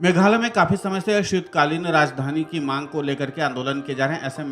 मेघालय में काफी समय से शीतकालीन राजधानी की मांग को लेकर के आंदोलन किए जा रहे हैं। ऐसे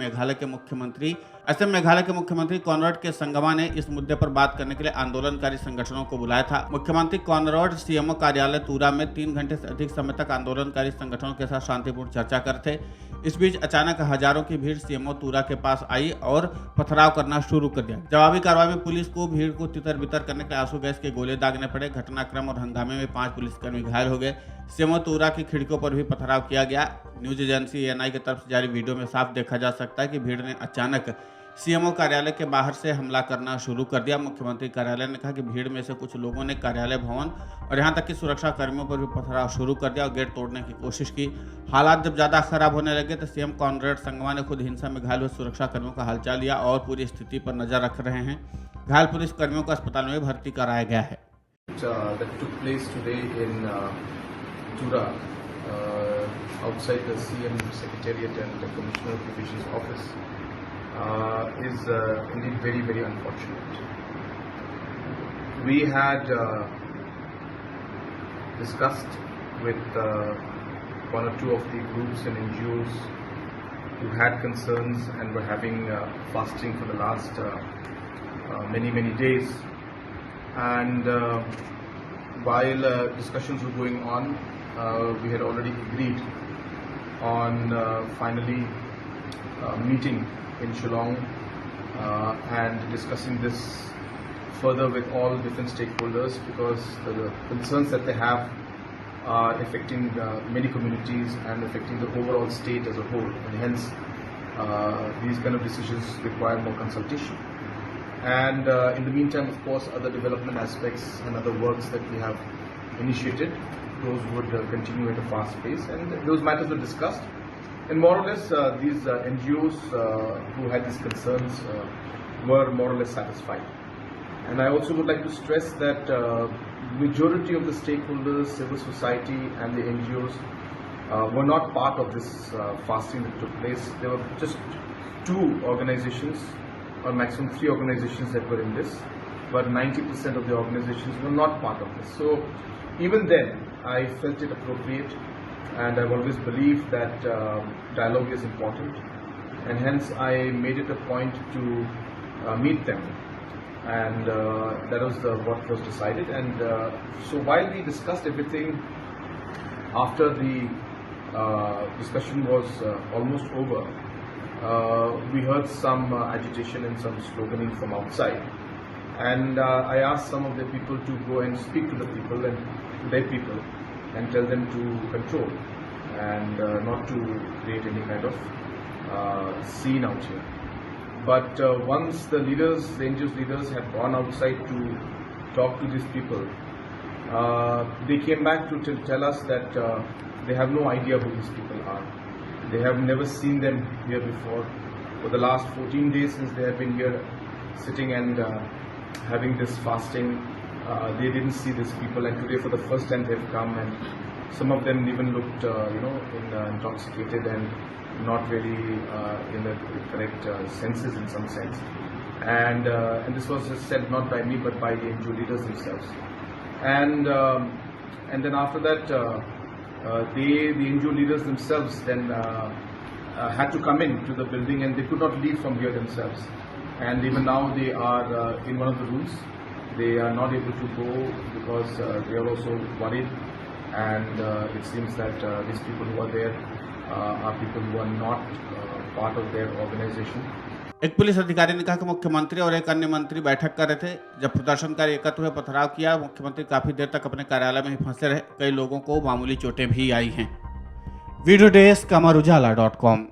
मेघालय के मुख्यमंत्री कॉनराड के संगमा ने इस मुद्दे पर बात करने के लिए आंदोलनकारी संगठनों को बुलाया था। मुख्यमंत्री कॉनराड सीएमओ कार्यालय तूरा में 3 घंटे से अधिक समय तक आंदोलनकारी संगठनों के साथ शांतिपूर्ण चर्चा करते। इस बीच अचानक हजारों की भीड़ सीएमओ तूरा के पास आई और पथराव करना शुरू कर दिया। जवाबी कार्रवाई में पुलिस को भीड़ को तितर बितर करने के लिए आंसू गैस के गोले दागने पड़े। घटनाक्रम और हंगामे में 5 पुलिसकर्मी घायल हो गए। सीएमओ तूरा की खिड़कियों पर भी पथराव किया गया। न्यूज एजेंसी एएनआई की तरफ से जारी वीडियो में साफ देखा जा सकता है कि भीड़ ने अचानक सीएमओ कार्यालय के बाहर से हमला करना शुरू कर दिया। मुख्यमंत्री कार्यालय ने कहा कि भीड़ में से कुछ लोगों ने कार्यालय भवन और यहां तक कि सुरक्षा कर्मियों पर भी पथराव शुरू कर दिया और गेट तोड़ने की कोशिश की। हालात जब ज्यादा खराब होने लगे तो सीएम कॉनराड संगमा ने खुद हिंसा में घायल हुए सुरक्षा कर्मियों का हालचाल लिया और पूरी स्थिति पर नजर रख रहे हैं। घायल पुलिस कर्मियों को अस्पताल में भर्ती कराया गया है। Tura, outside the CM Secretariat and the Commissioner of Division's office is indeed very, very unfortunate. We had discussed with one or two of the groups and NGOs who had concerns and were having fasting for the last many days, and while discussions were going on, we had already agreed on finally meeting in Shillong and discussing this further with all different stakeholders, because the concerns that they have are affecting many communities and affecting the overall state as a whole, and hence these kind of decisions require more consultation. And in the meantime, of course, other development aspects and other works that we have initiated, those would continue at a fast pace, and those matters were discussed. And more or less, these NGOs who had these concerns were more or less satisfied. And I also would like to stress that majority of the stakeholders, civil society, and the NGOs were not part of this fasting that took place. There were just 2 organizations, or maximum 3 organizations that were in this, but 90% of the organizations were not part of this. So even then, I felt it appropriate, and I've always believed that dialogue is important, and hence I made it a point to meet them, and that was what was decided. And so while we discussed everything, after the discussion was almost over, we heard some agitation and some sloganing from outside, and I asked some of the people to go and speak to the people and to their people and tell them to control and not to create any kind of scene out here. But once the leaders, the NGOs leaders, had gone outside to talk to these people, they came back to tell us that they have no idea who these people are. They have never seen them here before. For the last 14 days since they have been here sitting and having this fasting, they didn't see these people, and today for the first time they've come, and some of them even looked intoxicated and not really in the correct senses in some sense. And this was said not by me but by the NGO leaders themselves. And then after that, the NGO leaders themselves then had to come in to the building, and they could not leave from here themselves. And even now they are in one of the rooms. They are not able to go because they are also worried, and it seems that these people who are there are people who are not part of their organization. एक police अधिकारी ने कहा कि मुख्यमंत्री और एक अन्य मंत्री बैठक कर रहे थे। जब प्रदर्शनकारी एकत्र हुए, पथराव किया। मुख्यमंत्री काफी देर तक अपने कार्यालय में ही फंसे रहे। कई लोगों को मामूली चोटें भी आई हैं। वीडियो डेस्क अमर उजाला.com।